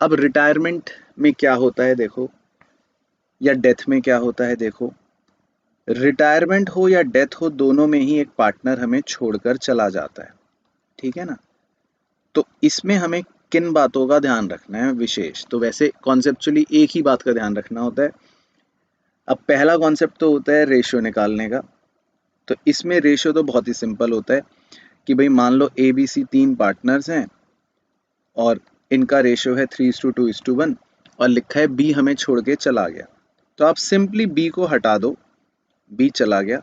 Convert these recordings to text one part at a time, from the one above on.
अब रिटायरमेंट में क्या होता है देखो, या डेथ में क्या होता है देखो, रिटायरमेंट हो या डेथ हो दोनों में ही एक पार्टनर हमें छोड़कर चला जाता है, ठीक है ना। तो इसमें हमें किन बातों का ध्यान रखना है विशेष, तो वैसे कॉन्सेप्चुअली एक ही बात का ध्यान रखना होता है। अब पहला कॉन्सेप्ट तो होता है रेशियो निकालने का। तो इसमें रेशियो तो बहुत ही सिंपल होता है कि भाई मान लो ए बी सी 3 पार्टनर्स हैं और इनका रेशियो है 3:2:1 और लिखा है बी हमें छोड़ के चला गया। तो आप सिंपली बी को हटा दो, बी चला गया,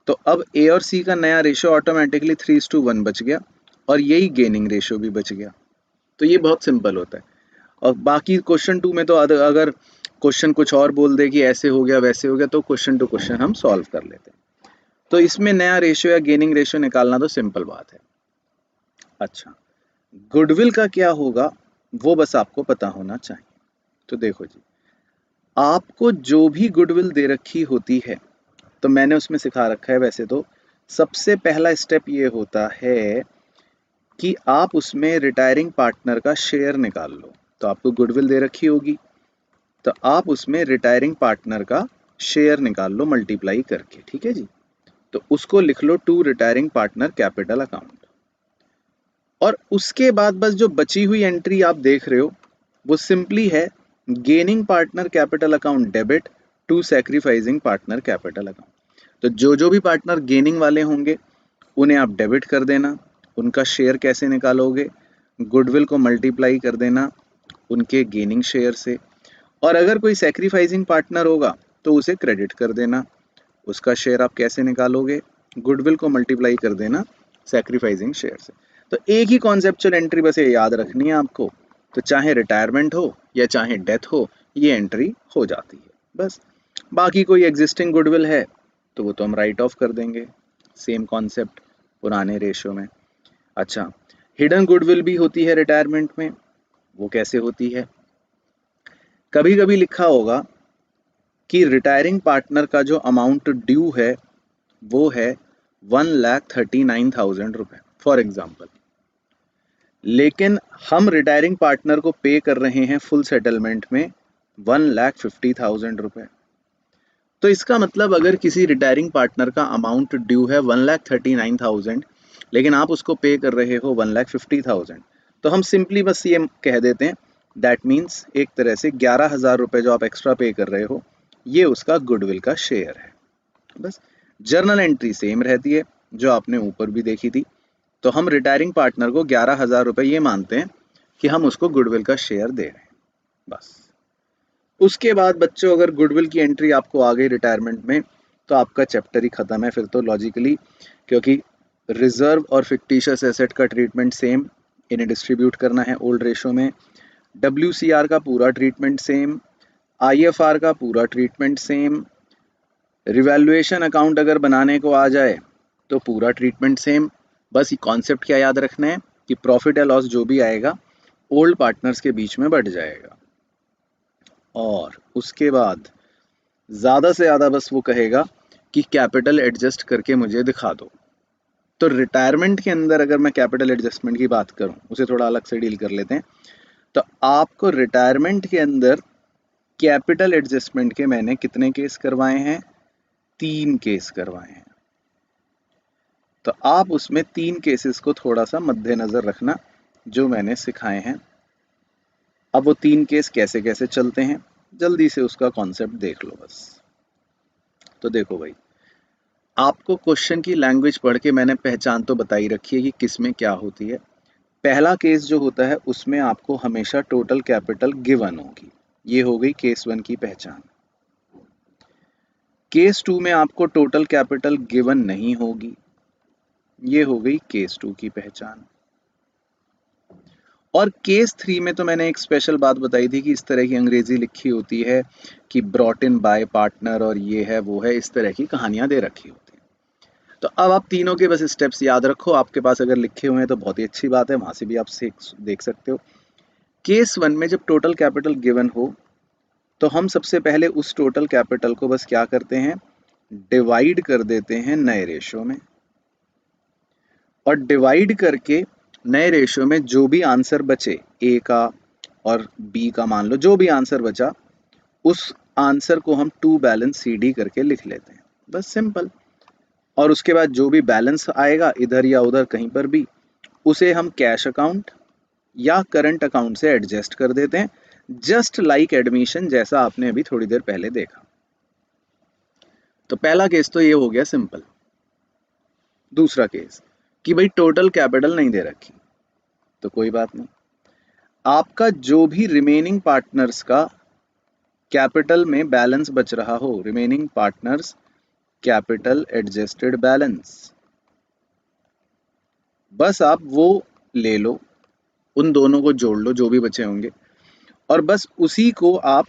तो अब ए और सी का नया रेशियो ऑटोमेटिकली 3:1 बच गया और यही गेनिंग रेशियो भी बच गया। तो ये बहुत सिंपल होता है। और बाकी क्वेश्चन 2 में तो अगर क्वेश्चन कुछ और बोल दे कि ऐसे हो गया वैसे हो गया, तो क्वेश्चन टू क्वेश्चन हम सॉल्व कर लेते हैं। तो इसमें नया रेशियो या गेनिंग रेशियो निकालना तो सिंपल बात है। अच्छा, गुडविल का क्या होगा वो बस आपको पता होना चाहिए। तो देखो जी, आपको जो भी गुडविल दे रखी होती है, तो मैंने उसमें सिखा रखा है वैसे तो सबसे पहला स्टेप ये होता है कि आप उसमें रिटायरिंग पार्टनर का शेयर निकाल लो। तो आपको गुडविल दे रखी होगी, तो आप उसमें रिटायरिंग पार्टनर का शेयर निकाल लो मल्टीप्लाई करके, ठीक है जी। तो उसको लिख लो to retiring partner capital account. और उसके बाद बस जो बची हुई एंट्री आप देख रहे हो वो सिंपली है gaining partner capital account debit to sacrificing partner capital account. तो जो जो भी पार्टनर गेनिंग वाले होंगे उन्हें आप डेबिट कर देना। उनका शेयर कैसे निकालोगे, गुडविल को मल्टीप्लाई कर देना उनके गेनिंग शेयर से। और अगर कोई सैक्रिफाइसिंग पार्टनर होगा तो उसे क्रेडिट कर देना। उसका शेयर आप कैसे निकालोगे, गुडविल को मल्टीप्लाई कर देना सैक्रिफाइसिंग शेयर से। तो एक ही कॉन्सेप्चुअल एंट्री बस ये याद रखनी है आपको। तो चाहे रिटायरमेंट हो या चाहे डेथ हो, ये एंट्री हो जाती है बस। बाकी कोई एग्जिस्टिंग गुडविल है तो वो तो हम राइट ऑफ कर देंगे, सेम कॉन्सेप्ट पुराने रेशियो में। अच्छा, हिडन गुडविल भी होती है रिटायरमेंट में, वो कैसे होती है, कभी कभी लिखा होगा कि रिटायरिंग पार्टनर का जो अमाउंट ड्यू है वो है 1,39,000 रुपये फॉर एग्जाम्पल, लेकिन हम रिटायरिंग पार्टनर को पे कर रहे हैं फुल सेटलमेंट में 1,50,000 रुपये। तो इसका मतलब अगर किसी रिटायरिंग पार्टनर का अमाउंट ड्यू है 1,39,000 लेकिन आप उसको पे कर रहे हो 1,50,000, तो हम सिंपली बस ये कह देते हैं दैट मीन्स एक तरह से 11,000 रुपये जो आप एक्स्ट्रा पे कर रहे हो ये उसका गुडविल का शेयर है बस। जर्नल एंट्री सेम रहती है जो आपने ऊपर भी देखी थी। तो हम रिटायरिंग पार्टनर को 11,000 रुपये ये मानते हैं कि हम उसको गुडविल का शेयर दे रहे हैं बस। उसके बाद बच्चों अगर गुडविल की एंट्री आपको आ गई रिटायरमेंट में तो आपका चैप्टर ही खत्म है फिर तो लॉजिकली, क्योंकि रिजर्व और फिक्टिशियस एसेट का ट्रीटमेंट सेम, इन्हें डिस्ट्रीब्यूट करना है ओल्ड रेशो में। WCR का पूरा ट्रीटमेंट सेम, IFR का पूरा ट्रीटमेंट सेम, रिवैल्यूएशन अकाउंट अगर बनाने को आ जाए तो पूरा ट्रीटमेंट सेम। बस ये कॉन्सेप्ट क्या याद रखना है कि प्रॉफिट या लॉस जो भी आएगा ओल्ड पार्टनर्स के बीच में बढ़ जाएगा। और उसके बाद ज़्यादा से ज़्यादा बस वो कहेगा कि कैपिटल एडजस्ट करके मुझे दिखा दो। तो रिटायरमेंट के अंदर अगर मैं कैपिटल एडजस्टमेंट की बात करूं, उसे थोड़ा अलग से डील कर लेते हैं। तो आपको रिटायरमेंट के अंदर कैपिटल एडजस्टमेंट के मैंने कितने केस करवाए हैं, 3 केस करवाए हैं। तो आप उसमें 3 केसेस को थोड़ा सा मद्देनजर रखना जो मैंने सिखाए हैं। अब वो 3 केस कैसे कैसे चलते हैं जल्दी से उसका कॉन्सेप्ट देख लो बस। तो देखो भाई, आपको क्वेश्चन की लैंग्वेज पढ़ के मैंने पहचान तो बताई रखी है कि किस में क्या होती है। पहला केस जो होता है उसमें आपको हमेशा टोटल कैपिटल गिवन होगी, ये हो गई केस 1 की पहचान। केस 2 में आपको टोटल कैपिटल गिवन नहीं होगी, ये हो गई केस 2 की पहचान। और केस 3 में तो मैंने एक स्पेशल बात बताई थी कि इस तरह की अंग्रेजी लिखी होती है कि ब्रॉट इन बाय पार्टनर और ये है वो है, इस तरह की कहानियां दे रखी होती हैं। तो अब आप तीनों के बस स्टेप्स याद रखो, आपके पास अगर लिखे हुए हैं तो बहुत ही अच्छी बात है, वहां से भी आप देख सकते हो। केस 1 में जब टोटल कैपिटल गिवन हो तो हम सबसे पहले उस टोटल कैपिटल को बस क्या करते हैं, डिवाइड कर देते हैं नए रेशो में। और डिवाइड करके नए रेशो में जो भी आंसर बचे, ए का, और बी का मान लो जो भी आंसर बचा, उस आंसर को हम टू बैलेंस सी डी करके लिख लेते हैं, बस सिंपल। और उसके बाद जो भी बैलेंस आएगा इधर या उधर कहीं पर भी, उसे हम कैश अकाउंट या करंट अकाउंट से एडजस्ट कर देते हैं, जस्ट लाइक एडमिशन, जैसा आपने अभी थोड़ी देर पहले देखा। तो पहला केस तो ये हो गया सिंपल। दूसरा केस कि भाई टोटल कैपिटल नहीं दे रखी, तो कोई बात नहीं, आपका जो भी रिमेनिंग पार्टनर्स का कैपिटल में बैलेंस बच रहा हो, remaining partners capital adjusted balance, बस आप वो ले लो, उन दोनों को जोड़ लो जो भी बचे होंगे, और बस उसी को आप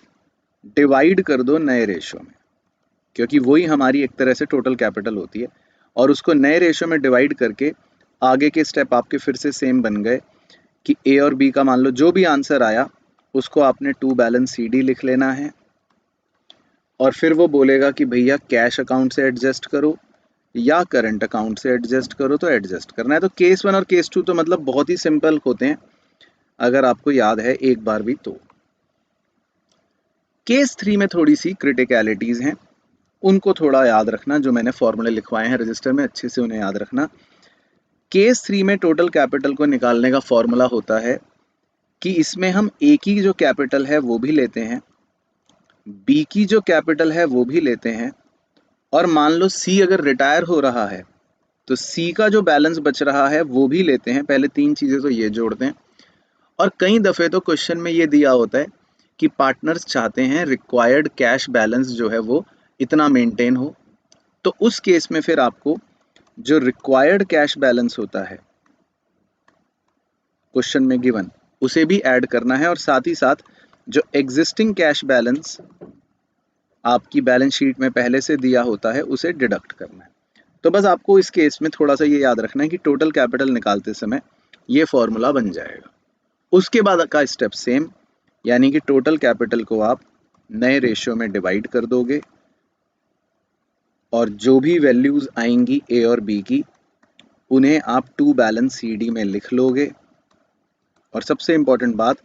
डिवाइड कर दो नए रेशो में, क्योंकि वही हमारी एक तरह से टोटल कैपिटल होती है। और उसको नए रेशो में डिवाइड करके आगे के स्टेप आपके फिर से सेम बन गए कि ए और बी का मान लो जो भी आंसर आया उसको आपने टू बैलेंस सी डी लिख लेना है, और फिर वो बोलेगा कि भैया कैश अकाउंट से एडजस्ट करो या करंट अकाउंट से एडजस्ट करो, तो एडजस्ट करना है। तो केस 1 और केस 2 तो मतलब बहुत ही सिंपल होते हैं, अगर आपको याद है एक बार भी तो। केस 3 में थोड़ी सी क्रिटिकलिटीज हैं, उनको थोड़ा याद रखना, जो मैंने फॉर्मूले लिखवाए हैं रजिस्टर में अच्छे से उन्हें याद रखना। केस 3 में टोटल कैपिटल को निकालने का फॉर्मूला होता है कि इसमें हम ए की जो कैपिटल है वो भी लेते हैं, बी की जो कैपिटल है वो भी लेते हैं, और मान लो सी अगर रिटायर हो रहा है तो सी का जो बैलेंस बच रहा है वो भी लेते हैं। पहले तीन चीजें तो ये जोड़ते हैं। और कई दफे तो क्वेश्चन में ये दिया होता है कि पार्टनर्स चाहते हैं रिक्वायर्ड कैश बैलेंस जो है वो इतना मेंटेन हो, तो उस केस में फिर आपको जो रिक्वायर्ड कैश बैलेंस होता है क्वेश्चन में गिवन, उसे भी ऐड करना है, और साथ ही साथ जो एग्जिस्टिंग कैश बैलेंस आपकी बैलेंस शीट में पहले से दिया होता है उसे डिडक्ट करना है। तो बस आपको इस केस में थोड़ा सा ये याद रखना है कि टोटल कैपिटल निकालते समय ये फॉर्मूला बन जाएगा। उसके बाद का स्टेप सेम, यानी कि टोटल कैपिटल को आप नए रेशियो में डिवाइड कर दोगे, और जो भी वैल्यूज आएंगी ए और बी की उन्हें आप टू बैलेंस सी डी में लिख लोगे। और सबसे इंपॉर्टेंट बात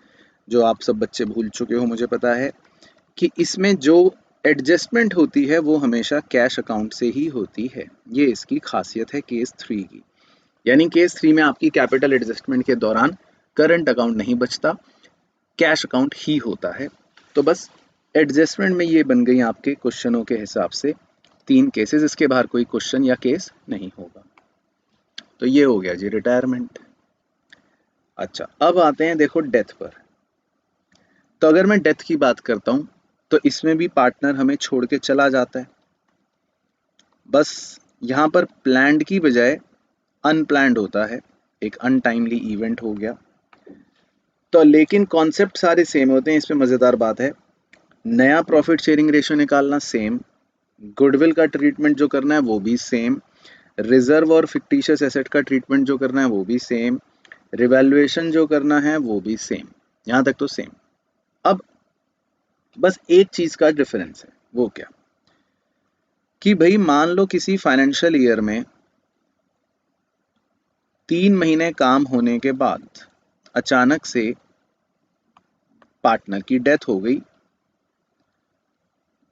जो आप सब बच्चे भूल चुके हो मुझे पता है, कि इसमें जो एडजस्टमेंट होती है वो हमेशा कैश अकाउंट से ही होती है। ये इसकी खासियत है केस 3 की। यानी केस 3 में आपकी कैपिटल एडजस्टमेंट के दौरान करंट अकाउंट नहीं बचता, कैश अकाउंट ही होता है। तो बस एडजस्टमेंट में ये बन गई आपके क्वेश्चनों के हिसाब से 3 केसेस, इसके बाहर कोई क्वेश्चन या केस नहीं होगा। तो ये हो गया जी रिटायरमेंट। अच्छा, अब आते हैं देखो डेथ पर। तो अगर मैं डेथ की बात करता हूं तो इसमें भी पार्टनर हमें छोड़ के चला जाता है, बस यहाँ पर प्लान्ड की बजाय अनप्लान्ड होता है, एक अनटाइमली इवेंट हो गया। तो लेकिन कॉन्सेप्ट सारे सेम होते हैं। इसमें मज़ेदार बात है, नया प्रॉफिट शेयरिंग रेशियो निकालना सेम, गुडविल का ट्रीटमेंट जो करना है वो भी सेम, रिजर्व और फिक्टिशियस एसेट का ट्रीटमेंट जो करना है वो भी सेम, रिवैल्यूएशन जो करना है वो भी सेम, यहाँ तक तो सेम। अब बस एक चीज़ का डिफरेंस है, वो क्या कि भाई मान लो किसी फाइनेंशियल ईयर में 3 महीने काम होने के बाद अचानक से पार्टनर की डेथ हो गई,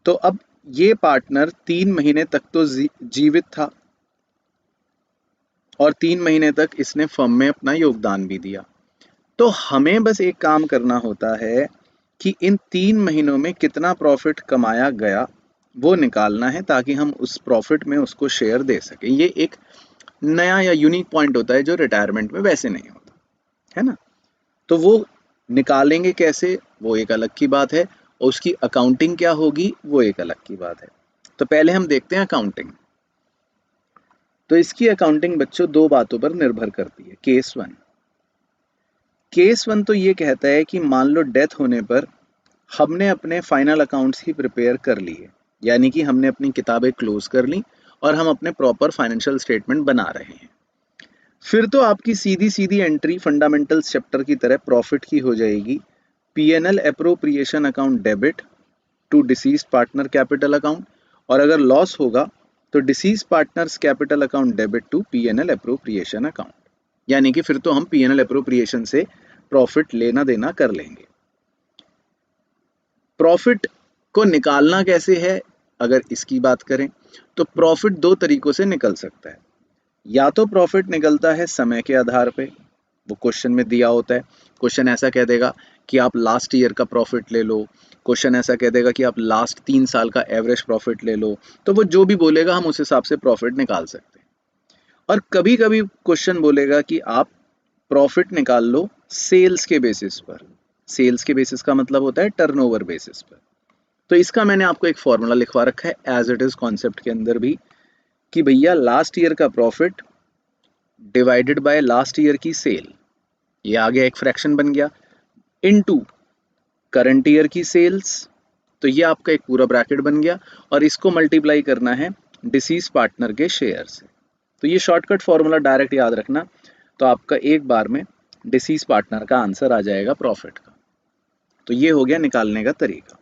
तो अब ये पार्टनर 3 महीने तक तो जीवित था और 3 महीने तक इसने फर्म में अपना योगदान भी दिया। तो हमें बस एक काम करना होता है कि इन 3 महीनों में कितना प्रॉफिट कमाया गया वो निकालना है, ताकि हम उस प्रॉफिट में उसको शेयर दे सकें। ये एक नया या यूनिक पॉइंट होता है जो रिटायरमेंट में वैसे नहीं होता है ना। तो वो निकालेंगे कैसे वो एक अलग की बात है, और उसकी अकाउंटिंग क्या होगी वो एक अलग की बात है। तो पहले हम देखते हैं अकाउंटिंग। तो इसकी अकाउंटिंग बच्चों दो बातों पर निर्भर करती है। केस वन तो ये कहता है कि मान लो डेथ होने पर हमने अपने फाइनल अकाउंट्स ही प्रिपेयर कर लिए, यानी कि हमने अपनी किताबें क्लोज कर ली और हम अपने प्रॉपर फाइनेंशियल स्टेटमेंट बना रहे हैं। फिर तो आपकी सीधी सीधी एंट्री फंडामेंटल्स चैप्टर की तरह प्रॉफिट की हो जाएगी, PNL appropriation account debit to deceased partner capital account, और अगर लॉस होगा तो deceased partners capital account debit to PNL appropriation account. यानी कि फिर तो हम पीएनएल एप्रोप्रिएशन से प्रॉफिट लेना देना कर लेंगे। प्रॉफिट को निकालना कैसे है, अगर इसकी बात करें तो प्रॉफिट दो तरीकों से निकल सकता है। या तो प्रॉफिट निकलता है समय के आधार पे, वो क्वेश्चन में दिया होता है। क्वेश्चन ऐसा कह देगा कि आप लास्ट ईयर का प्रॉफिट ले लो, क्वेश्चन ऐसा कह देगा कि आप लास्ट 3 साल का एवरेज प्रॉफिट ले लो, तो वो जो भी बोलेगा हम उस हिसाब से प्रॉफिट निकाल सकते हैं। और कभी कभी क्वेश्चन बोलेगा कि आप प्रॉफिट निकाल लो सेल्स के बेसिस पर। सेल्स के बेसिस का मतलब होता है टर्नओवर बेसिस पर। तो इसका मैंने आपको एक फॉर्मूला लिखवा रखा है एज इट इज कॉन्सेप्ट के अंदर भी, कि भैया लास्ट ईयर का profit divided by last year की सेल, ये आ गया एक फ्रैक्शन बन गया, इनटू करंट ईयर की सेल्स, तो ये आपका एक पूरा ब्रैकेट बन गया, और इसको मल्टीप्लाई करना है डिसीज पार्टनर के शेयर से। तो ये शॉर्टकट फॉर्मूला डायरेक्ट याद रखना, तो आपका एक बार में डिसीज पार्टनर का आंसर आ जाएगा प्रॉफिट का। तो ये हो गया निकालने का तरीका।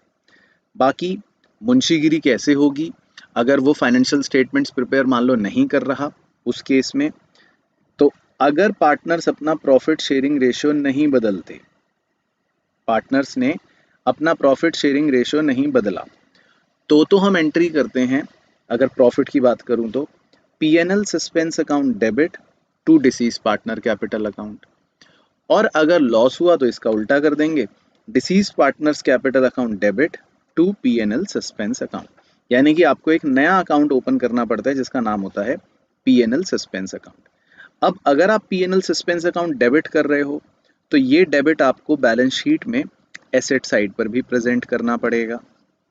बाकी मुंशीगिरी कैसे होगी, अगर वो फाइनेंशियल स्टेटमेंट्स प्रिपेयर मान लो नहीं कर रहा, उस केस में तो अगर पार्टनर्स अपना प्रॉफिट शेयरिंग रेशियो नहीं बदलते, पार्टनर्स ने अपना प्रॉफिट शेयरिंग रेशियो नहीं बदला, तो हम एंट्री करते हैं, अगर प्रॉफिट की बात करूं तो PNL suspense account debit to deceased partner capital account, और अगर लॉस हुआ तो इसका उल्टा कर देंगे, deceased partners capital account debit to PNL suspense account. यानी कि आपको एक नया अकाउंट ओपन करना पड़ता है जिसका नाम होता है पीएनएल सस्पेंस अकाउंट। अब अगर आप पीएनएल सस्पेंस अकाउंट डेबिट कर रहे हो तो ये डेबिट आपको बैलेंस शीट में एसेट साइड पर भी प्रेजेंट करना पड़ेगा।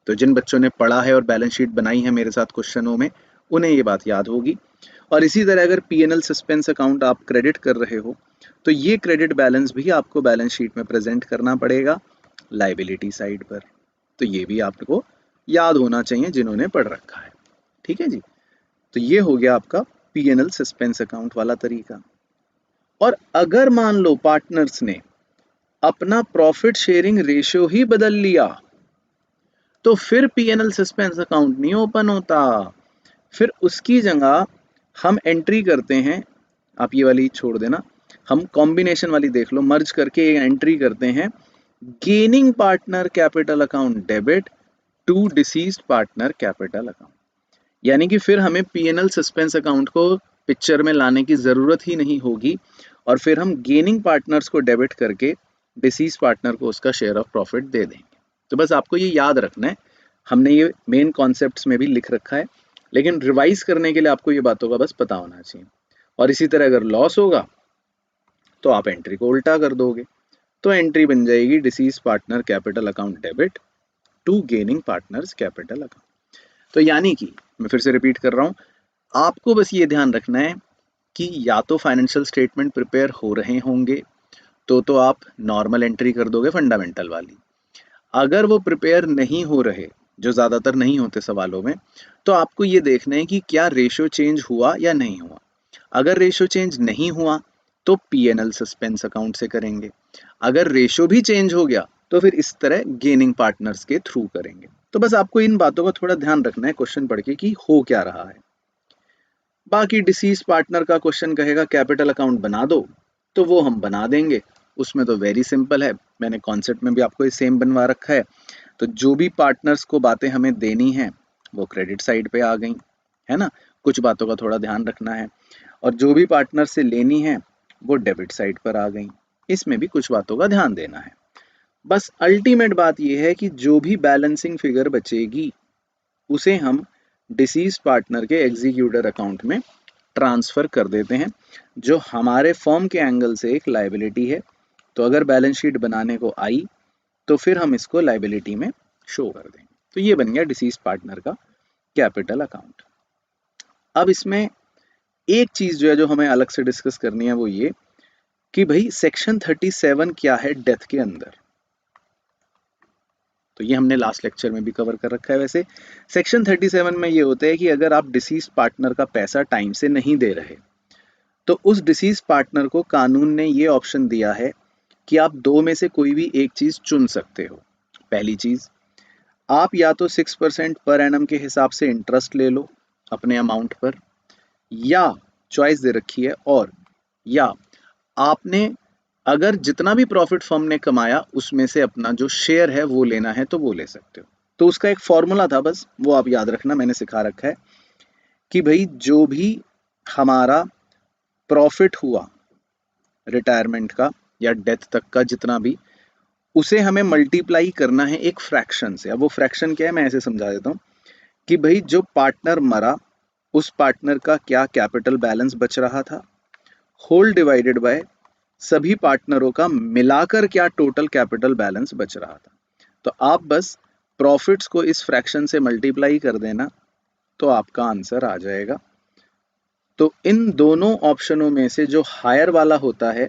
तो जिन बच्चों ने पढ़ा है और बैलेंस शीट बनाई है मेरे साथ क्वेश्चनों में, उन्हें ये बात याद होगी। और इसी तरह अगर पीएनएल सस्पेंस अकाउंट आप क्रेडिट कर रहे हो तो ये क्रेडिट बैलेंस भी आपको बैलेंस शीट में प्रेजेंट करना पड़ेगा लाइबिलिटी साइड पर। तो ये भी आपको याद होना चाहिए जिन्होंने पढ़ रखा है। ठीक है जी, तो ये हो गया आपका पीएनएल सस्पेंस अकाउंट वाला तरीका। और अगर मान लो पार्टनर्स ने अपना प्रॉफिट शेयरिंग रेशियो ही बदल लिया, तो फिर पीएनएल सस्पेंस अकाउंट नहीं ओपन होता। फिर उसकी जगह हम एंट्री करते हैं, आप ये वाली छोड़ देना, हम कॉम्बिनेशन वाली देख लो, मर्ज करके एंट्री करते हैं gaining partner capital account debit to deceased partner capital account. यानी कि फिर हमें पीएनएल सस्पेंस अकाउंट को पिक्चर में लाने की ज़रूरत ही नहीं होगी, और फिर हम गेनिंग पार्टनर्स को डेबिट करके डिसीज पार्टनर को उसका शेयर ऑफ प्रॉफिट दे देंगे। तो बस आपको ये याद रखना है, हमने ये मेन कॉन्सेप्ट्स में भी लिख रखा है, लेकिन रिवाइज करने के लिए आपको ये बातों का बस पता होना चाहिए। और इसी तरह अगर लॉस होगा तो आप एंट्री को उल्टा कर दोगे, तो एंट्री बन जाएगी deceased partner capital account debit to gaining partners capital account. तो यानी कि मैं फिर से रिपीट कर रहा हूँ, आपको बस ये ध्यान रखना है कि या तो फाइनेंशियल स्टेटमेंट प्रिपेयर हो रहे होंगे तो आप नॉर्मल एंट्री कर दोगे फंडामेंटल वाली। अगर वो प्रिपेयर नहीं हो रहे, जो ज़्यादातर नहीं होते सवालों में, तो आपको ये देखना है कि क्या रेशियो चेंज हुआ या नहीं हुआ। अगर रेशियो चेंज नहीं हुआ तो पीएनएल सस्पेंस अकाउंट से करेंगे, अगर रेशियो भी चेंज हो गया तो फिर इस तरह गेनिंग पार्टनर्स के थ्रू करेंगे। तो बस आपको इन बातों का थोड़ा ध्यान रखना है क्वेश्चन पढ़ के कि हो क्या रहा है। बाकी डिसीज पार्टनर का क्वेश्चन कहेगा कैपिटल अकाउंट बना दो, तो वो हम बना देंगे, उसमें तो वेरी सिंपल है, मैंने कॉन्सेप्ट में भी आपको ये सेम बनवा रखा है। तो जो भी पार्टनर्स को बातें हमें देनी है वो क्रेडिट साइड पे आ गई, है ना, कुछ बातों का थोड़ा ध्यान रखना है, और जो भी पार्टनर से लेनी है वो डेबिट साइड पर आ गई, इसमें भी कुछ बातों का ध्यान देना है। बस अल्टीमेट बात यह है कि जो भी बैलेंसिंग फिगर बचेगी उसे हम डिसीज पार्टनर के एग्जीक्यूटर अकाउंट में ट्रांसफ़र कर देते हैं, जो हमारे फर्म के एंगल से एक लायबिलिटी है। तो अगर बैलेंस शीट बनाने को आई तो फिर हम इसको लायबिलिटी में शो कर देंगे। तो ये बन गया डिसीज पार्टनर का कैपिटल अकाउंट। अब इसमें एक चीज़ जो है जो हमें अलग से डिस्कस करनी है वो ये कि भाई सेक्शन 37 क्या है डेथ के अंदर। तो ये हमने लास्ट लेक्चर में भी कवर कर रखा है। वैसे सेक्शन 37 में ये होता है कि अगर आप डिसीज पार्टनर का पैसा टाइम से नहीं दे रहे तो उस डिसीज पार्टनर को कानून ने ये ऑप्शन दिया है कि आप दो में से कोई भी एक चीज़ चुन सकते हो। पहली चीज़, आप या तो 6% पर एनम के हिसाब से इंटरेस्ट ले लो अपने अमाउंट पर, या चॉइस दे रखी है, और या आपने अगर जितना भी प्रॉफिट फर्म ने कमाया उसमें से अपना जो शेयर है वो लेना है तो वो ले सकते हो। तो उसका एक फॉर्मूला था, बस वो आप याद रखना, मैंने सिखा रखा है कि भाई जो भी हमारा प्रॉफिट हुआ रिटायरमेंट का या डेथ तक का जितना भी, उसे हमें मल्टीप्लाई करना है एक फ्रैक्शन से। अब वो फ्रैक्शन क्या है मैं ऐसे समझा देता हूँ कि भाई जो पार्टनर मरा उस पार्टनर का क्या कैपिटल बैलेंस बच रहा था, होल डिवाइडेड बाय सभी पार्टनरों का मिलाकर क्या टोटल कैपिटल बैलेंस बच रहा था। तो आप बस प्रॉफिट्स को इस फ्रैक्शन से मल्टीप्लाई कर देना तो आपका आंसर आ जाएगा। तो इन दोनों ऑप्शनों में से जो हायर वाला होता है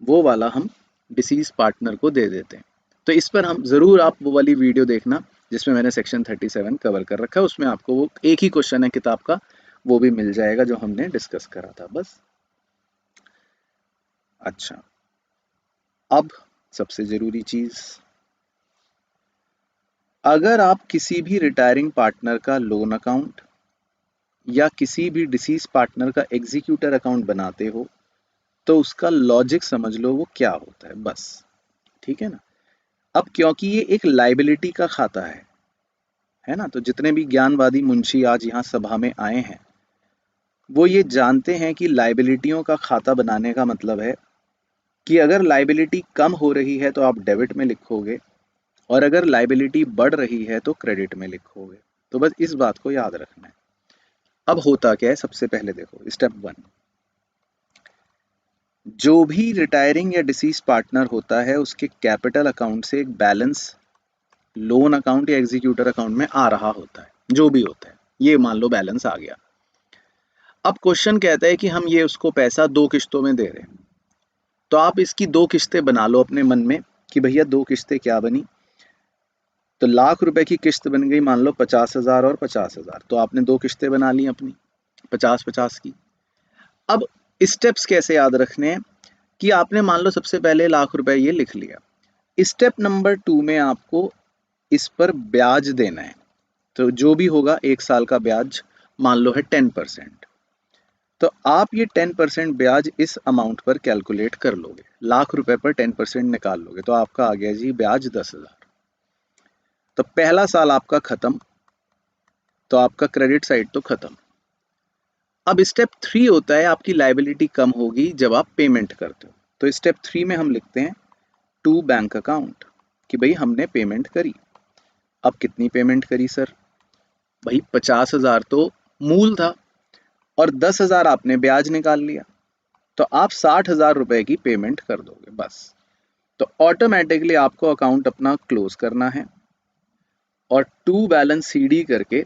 वो वाला हम डिसीज पार्टनर को दे देते हैं। तो इस पर हम ज़रूर आप वो वाली वीडियो देखना जिसमें मैंने सेक्शन 37 कवर कर रखा है, उसमें आपको वो एक ही क्वेश्चन है किताब का, वो भी मिल जाएगा जो हमने डिस्कस करा था बस। अच्छा, अब सबसे ज़रूरी चीज़, अगर आप किसी भी रिटायरिंग पार्टनर का लोन अकाउंट या किसी भी डिसीज पार्टनर का एग्जीक्यूटर अकाउंट बनाते हो तो उसका लॉजिक समझ लो वो क्या होता है बस, ठीक है ना। अब क्योंकि ये एक लाइबिलिटी का खाता है ना, तो जितने भी ज्ञानवादी मुंशी आज यहाँ सभा में आए हैं वो ये जानते हैं कि लाइबिलिटियों का खाता बनाने का मतलब है कि अगर लाइबिलिटी कम हो रही है तो आप डेबिट में लिखोगे और अगर लाइबिलिटी बढ़ रही है तो क्रेडिट में लिखोगे। तो बस इस बात को याद रखना है। अब होता क्या है, सबसे पहले देखो स्टेप 1, जो भी रिटायरिंग या डिसीज पार्टनर होता है उसके कैपिटल अकाउंट से एक बैलेंस लोन अकाउंट या एग्जीक्यूटर अकाउंट में आ रहा होता है, जो भी होता है, ये मान लो बैलेंस आ गया। अब क्वेश्चन कहता है कि हम ये उसको पैसा 2 किश्तों में दे रहे हैं, तो आप इसकी 2 किश्तें बना लो अपने मन में कि भैया 2 किश्तें क्या बनी। तो ₹1,00,000 की किश्त बन गई मान लो 50,000 और 50,000, तो आपने 2 किश्तें बना ली अपनी 50-50 की। अब स्टेप्स कैसे याद रखने हैं कि आपने मान लो सबसे पहले ₹1,00,000 ये लिख लिया। स्टेप नंबर 2 में आपको इस पर ब्याज देना है। तो जो भी होगा 1 साल का ब्याज मान लो है 10%। तो आप ये 10% ब्याज इस अमाउंट पर कैलकुलेट कर लोगे, ₹1,00,000 पर 10% निकाल लोगे तो आपका आ गया जी ब्याज 10,000। तो पहला साल आपका खत्म, तो आपका क्रेडिट साइड तो खत्म। अब स्टेप 3 होता है आपकी लायबिलिटी कम होगी जब आप पेमेंट करते हो। तो स्टेप 3 में हम लिखते हैं टू बैंक अकाउंट कि भाई हमने पेमेंट करी। अब कितनी पेमेंट करी सर? भाई 50,000 तो मूल था और 10,000 आपने ब्याज निकाल लिया, तो आप 60,000 रुपए की पेमेंट कर दोगे बस। तो ऑटोमेटिकली आपको अकाउंट अपना क्लोज करना है और टू बैलेंस सीडी करके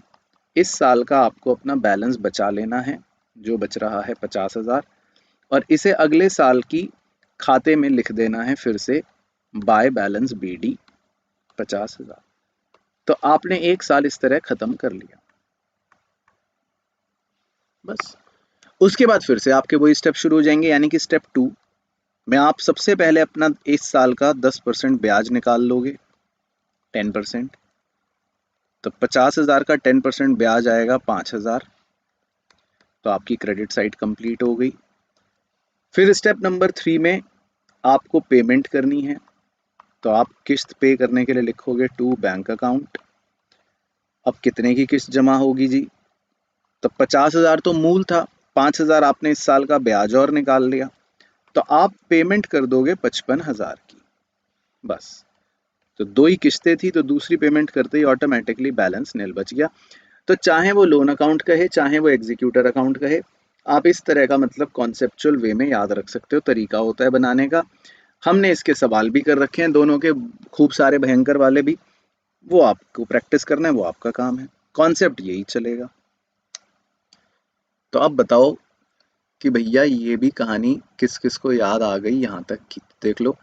इस साल का आपको अपना बैलेंस बचा लेना है जो बच रहा है 50,000, और इसे अगले साल की खाते में लिख देना है फिर से बाय बैलेंस बीडी 50,000। तो आपने 1 साल इस तरह खत्म कर लिया बस। उसके बाद फिर से आपके वही स्टेप शुरू हो जाएंगे, यानी कि स्टेप 2 में आप सबसे पहले अपना इस साल का 10% ब्याज निकाल लोगे 10%। तो 50,000 का 10% ब्याज आएगा 5,000, तो आपकी क्रेडिट साइड कंप्लीट हो गई। फिर स्टेप नंबर 3 में आपको पेमेंट करनी है, तो आप किस्त पे करने के लिए लिखोगे टू बैंक अकाउंट। अब कितने की किस्त जमा होगी जी? तो 50,000 तो मूल था, 5,000 आपने इस साल का ब्याज और निकाल लिया, तो आप पेमेंट कर दोगे 55,000 की बस। तो 2 ही किस्तें थी तो दूसरी पेमेंट करते ही ऑटोमेटिकली बैलेंस निल बच गया। तो चाहे वो लोन अकाउंट कहे चाहे वो एग्जीक्यूटर अकाउंट कहे, आप इस तरह का मतलब कॉन्सेप्चुअल वे में याद रख सकते हो, तरीका होता है बनाने का। हमने इसके सवाल भी कर रखे हैं दोनों के, खूब सारे भयंकर वाले भी, वो आपको प्रैक्टिस करना है, वो आपका काम है, कॉन्सेप्ट यही चलेगा। तो अब बताओ कि भैया ये भी कहानी किस किस को याद आ गई यहाँ तक की? देख लो,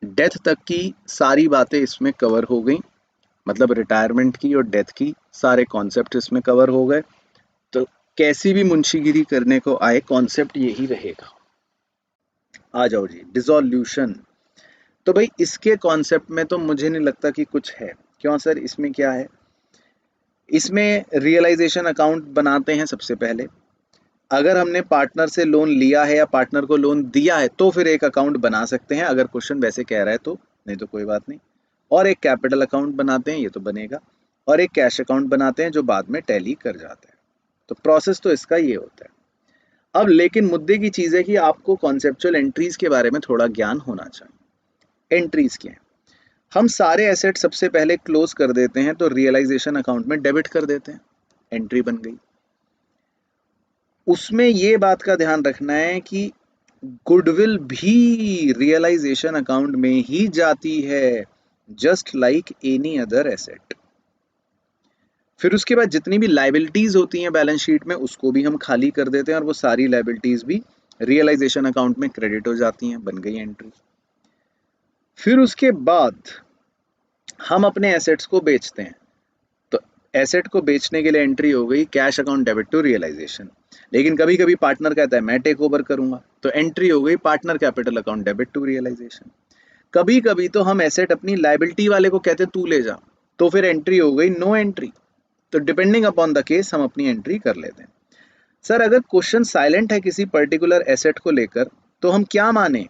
डेथ तक की सारी बातें इसमें कवर हो गई, मतलब रिटायरमेंट की और डेथ की सारे कॉन्सेप्ट इसमें कवर हो गए। तो कैसी भी मुंशीगिरी करने को आए कॉन्सेप्ट यही रहेगा। आ जाओ जी, डिसोल्यूशन। तो भाई इसके कॉन्सेप्ट में तो मुझे नहीं लगता कि कुछ है। क्यों सर, इसमें क्या है? इसमें रियलाइजेशन अकाउंट बनाते हैं सबसे पहले, अगर हमने पार्टनर से लोन लिया है या पार्टनर को लोन दिया है तो फिर एक अकाउंट बना सकते हैं, अगर क्वेश्चन वैसे कह रहा है तो, नहीं तो कोई बात नहीं। और एक कैपिटल अकाउंट बनाते हैं, ये तो बनेगा, और एक कैश अकाउंट बनाते हैं जो बाद में टैली कर जाता है। तो प्रोसेस तो इसका ये होता है। अब लेकिन मुद्दे की चीज़ है कि आपको कॉन्सेप्चुअल एंट्रीज के बारे में थोड़ा ज्ञान होना चाहिए। एंट्रीज क्या है? हम सारे एसेट सबसे पहले क्लोज कर देते हैं, तो रियलाइजेशन अकाउंट में डेबिट कर देते हैं, एंट्री बन गई। उसमें ये बात का ध्यान रखना है कि गुडविल भी रियलाइजेशन अकाउंट में ही जाती है, just like any other asset. फिर उसके बाद जितनी भी लाइबिलिटीज होती हैं बैलेंस शीट में, उसको भी हम खाली कर देते हैं और वो सारी लाइबिलिटीज भी रियलाइजेशन अकाउंट में क्रेडिट हो जाती हैं, बन गई एंट्री। फिर उसके बाद हम अपने एसेट्स को बेचते हैं, तो एसेट को बेचने के लिए एंट्री हो गई cash account debit to realisation. लेकिन कभी कभी पार्टनर कहता है मैं टेक ओवर करूंगा, तो एंट्री हो गई partner capital account debit to realisation. कभी कभी तो हम एसेट अपनी लाइबिलिटी वाले को कहते तू ले जा, तो फिर एंट्री हो गई नो एंट्री। तो डिपेंडिंग अपॉन द केस हम अपनी एंट्री कर लेते हैं। सर अगर क्वेश्चन साइलेंट है किसी पर्टिकुलर एसेट को लेकर, तो हम क्या माने?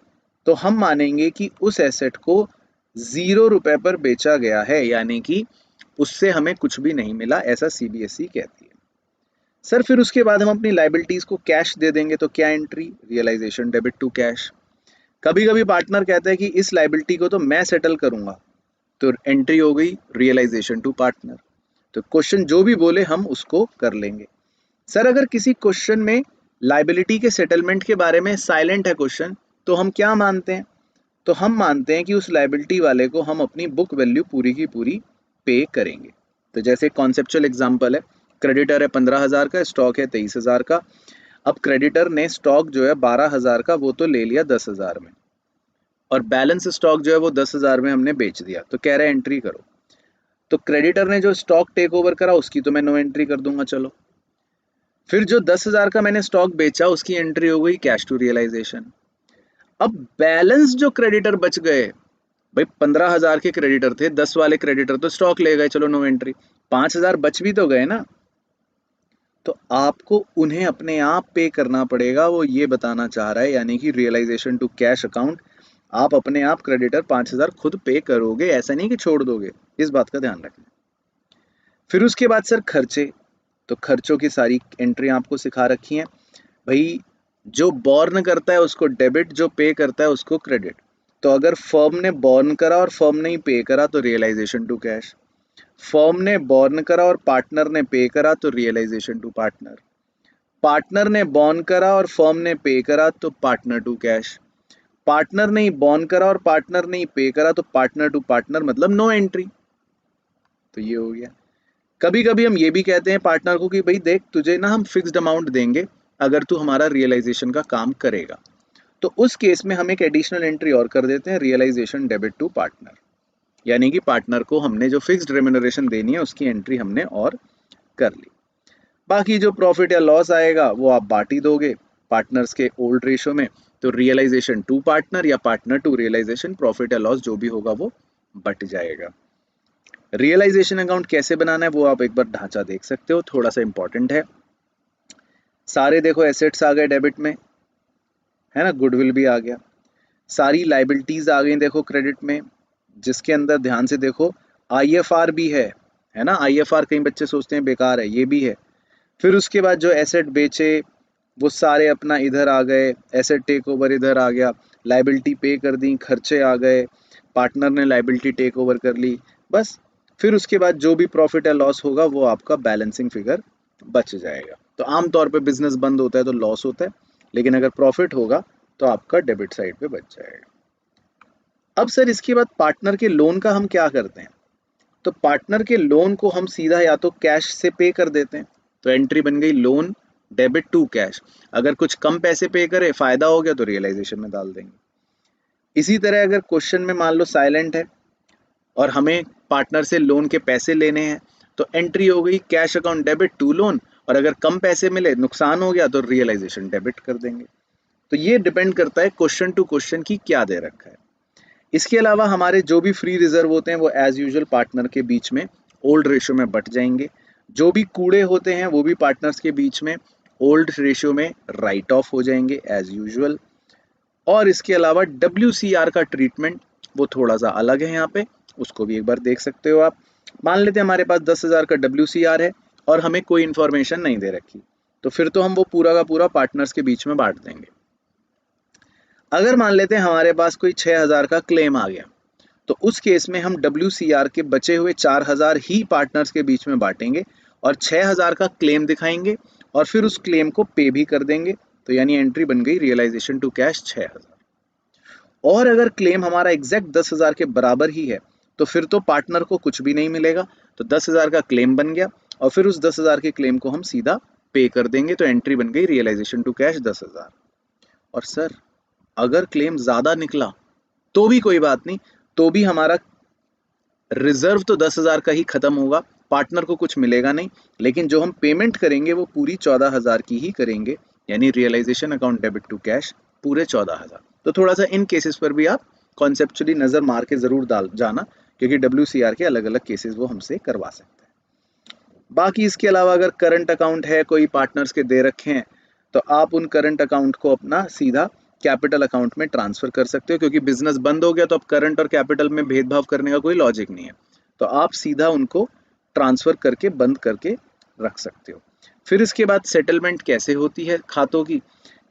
तो हम मानेंगे कि उस एसेट को 0 रुपए पर बेचा गया है, यानी कि उससे हमें कुछ भी नहीं मिला, ऐसा सीबीएसई कहती है। सर फिर उसके बाद हम अपनी लाइबिलिटीज को कैश दे देंगे, तो क्या entry? Realisation debit to cash. कभी कभी पार्टनर कहता है कि इस लाइबिलिटी को तो मैं सेटल करूंगा, तो एंट्री हो गई रियलाइजेशन टू पार्टनर। तो क्वेश्चन जो भी बोले हम उसको कर लेंगे। सर अगर किसी क्वेश्चन में लाइबिलिटी के सेटलमेंट के बारे में साइलेंट है क्वेश्चन, तो हम क्या मानते हैं? तो हम मानते हैं कि उस लाइबिलिटी वाले को हम अपनी बुक वैल्यू पूरी की पूरी पे करेंगे। तो जैसे कॉन्सेप्चुअल एग्जांपल है, क्रेडिटर है 15,000 का, स्टॉक है 23,000 का। अब क्रेडिटर ने स्टॉक जो है 12,000 का वो तो ले लिया 10,000 में, और बैलेंस स्टॉक जो है वो 10,000 में हमने बेच दिया, तो कह रहे एंट्री करो। तो क्रेडिटर ने जो स्टॉक टेक ओवर करा उसकी तो मैं नो एंट्री कर दूंगा, चलो। फिर जो 10,000 का मैंने स्टॉक बेचा उसकी एंट्री हो गई कैश टू रियलाइजेशन। अब बैलेंस जो क्रेडिटर बच गए, भाई 15,000 के क्रेडिटर थे, 10 वाले क्रेडिटर तो स्टॉक ले गए, चलो नो एंट्री। 5,000 बच भी तो गए ना, तो आपको उन्हें अपने आप पे करना पड़ेगा, वो ये बताना चाह रहा है, यानी कि रियलाइजेशन टू कैश अकाउंट आप अपने आप क्रेडिटर 5,000 खुद पे करोगे, ऐसा नहीं कि छोड़ दोगे, इस बात का ध्यान रखना। फिर उसके बाद सर खर्चे, तो खर्चों की सारी एंट्री आपको सिखा रखी है। भाई जो बॉर्न करता है उसको डेबिट, जो पे करता है उसको क्रेडिट। तो अगर फर्म ने बॉर्न करा और फर्म ने ही पे करा तो रियलाइजेशन टू कैश। फर्म ने बॉर्न करा और पार्टनर ने पे करा तो रियलाइजेशन टू पार्टनर। पार्टनर ने बॉर्न करा और फर्म ने पे करा तो पार्टनर टू कैश। पार्टनर ने ही बॉर्न करा और पार्टनर ने ही पे करा तो पार्टनर टू पार्टनर, मतलब नो एंट्री। तो ये हो गया। कभी कभी हम ये भी कहते हैं पार्टनर को कि भाई देख तुझे ना हम फिक्स्ड अमाउंट देंगे अगर तू हमारा रियलाइजेशन का काम करेगा, तो उस केस में हम एक एडिशनल एंट्री और कर देते हैं, रियलाइजेशन डेबिट टू पार्टनर। यानी कि पार्टनर को हमने जो फिक्स्ड रेम्यूनरेशन देनी है उसकी एंट्री हमने और कर ली। बाकी जो प्रॉफिट या लॉस आएगा वो आप बांट ही दोगे पार्टनर्स के ओल्ड रेशो में, तो रियलाइजेशन टू पार्टनर या पार्टनर टू रियलाइजेशन, प्रॉफिट या लॉस जो भी होगा वो बट जाएगा। रियलाइजेशन अकाउंट कैसे बनाना है वो आप एक बार ढांचा देख सकते हो, थोड़ा सा इंपॉर्टेंट है। सारे देखो एसेट्स आ गए डेबिट में, है ना, गुडविल भी आ गया, सारी लाइबिलिटीज आ गई देखो क्रेडिट में, जिसके अंदर ध्यान से देखो आईएफआर भी है ना। आईएफआर कई बच्चे सोचते हैं बेकार है, ये भी है। फिर उसके बाद जो एसेट बेचे वो सारे अपना इधर आ गए, एसेट टेक ओवर इधर आ गया, लाइबिलिटी पे कर दी, खर्चे आ गए, पार्टनर ने लाइबिलिटी टेक ओवर कर ली, बस। फिर उसके बाद जो भी प्रॉफिट या लॉस होगा वो आपका बैलेंसिंग फिगर बच जाएगा। तो आमतौर पे बिजनेस बंद होता है तो लॉस होता है, लेकिन अगर प्रॉफिट होगा तो आपका डेबिट साइड पे बच जाएगा। अब सर इसके बाद पार्टनर के लोन का हम क्या करते हैं? तो पार्टनर के लोन को हम सीधा या तो कैश से पे कर देते हैं, तो एंट्री बन गई लोन डेबिट टू कैश। अगर कुछ कम पैसे पे करे फायदा हो गया तो रियलाइजेशन में डाल देंगे। इसी तरह अगर क्वेश्चन में मान लो साइलेंट है और हमें पार्टनर से लोन के पैसे लेने हैं, तो एंट्री हो गई cash account debit to loan, और अगर कम पैसे मिले नुकसान हो गया तो रियलाइजेशन डेबिट कर देंगे। तो ये डिपेंड करता है क्वेश्चन टू क्वेश्चन की क्या दे रखा है। इसके अलावा हमारे जो भी फ्री रिजर्व होते हैं वो एज यूजुअल पार्टनर के बीच में ओल्ड रेशो में बट जाएंगे। जो भी कूड़े होते हैं वो भी पार्टनर्स के बीच में ओल्ड रेशियो में राइट ऑफ हो जाएंगे एज यूजुअल। और इसके अलावा WCR का ट्रीटमेंट वो थोड़ा सा अलग है यहाँ पे, उसको भी एक बार देख सकते हो आप। मान लेते हैं हमारे पास 10,000 का WCR है और हमें कोई इन्फॉर्मेशन नहीं दे रखी, तो फिर तो हम वो पूरा का पूरा पार्टनर्स के बीच में बांट देंगे। अगर मान लेते हैं हमारे पास कोई 6,000 का क्लेम आ गया, तो उस केस में हम WCR के बचे हुए 4,000 ही पार्टनर्स के बीच में बांटेंगे और 6,000 का क्लेम दिखाएंगे और फिर उस क्लेम को पे भी कर देंगे। तो यानी एंट्री बन गई रियलाइजेशन टू कैश 6,000। और अगर क्लेम हमारा एग्जैक्ट 10,000 के बराबर ही है तो फिर तो पार्टनर को कुछ भी नहीं मिलेगा। तो 10,000 का क्लेम बन गया और फिर उस 10,000 के क्लेम को हम सीधा पे कर देंगे। तो एंट्री बन गई रियलाइजेशन टू कैश 10,000। और सर अगर क्लेम ज्यादा निकला तो भी कोई बात नहीं, तो भी हमारा रिजर्व तो 10,000 का ही खत्म होगा, पार्टनर को कुछ मिलेगा नहीं, लेकिन जो हम पेमेंट करेंगे वो पूरी 14,000 की ही करेंगे, यानी realisation account debit to cash पूरे 14,000। तो थोड़ा सा इन केसेस पर भी आप कॉन्सेप्चुअली नजर मार के जरूर डाल जाना, क्योंकि WCR के अलग अलग केसेस वो हमसे करवा सकते हैं। बाकी इसके अलावा अगर करंट अकाउंट है कोई पार्टनर्स के दे रखे हैं, तो आप उन करंट अकाउंट को अपना सीधा कैपिटल अकाउंट में ट्रांसफर कर सकते हो, क्योंकि बिजनेस बंद हो गया तो अब करंट और कैपिटल में भेदभाव करने का कोई लॉजिक नहीं है। तो आप सीधा उनको ट्रांसफर करके बंद करके रख सकते हो। फिर इसके बाद सेटलमेंट कैसे होती है खातों की।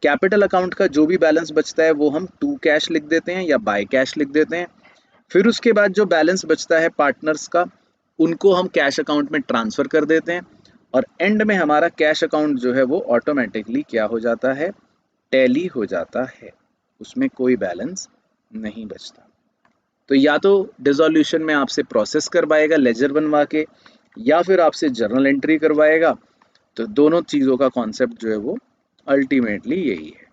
कैपिटल अकाउंट का जो भी बैलेंस बचता है वो हम टू कैश लिख देते हैं या बाय कैश लिख देते हैं। फिर उसके बाद जो बैलेंस बचता है पार्टनर्स का, उनको हम कैश अकाउंट में ट्रांसफर कर देते हैं और एंड में हमारा कैश अकाउंट जो है वो ऑटोमेटिकली क्या हो जाता है, टैली हो जाता है, उसमें कोई बैलेंस नहीं बचता। तो या तो डिसोल्यूशन में आपसे प्रोसेस करवाएगा लेजर बनवा के, या फिर आपसे जर्नल एंट्री करवाएगा। तो दोनों चीज़ों का कॉन्सेप्ट जो है वो अल्टीमेटली यही है।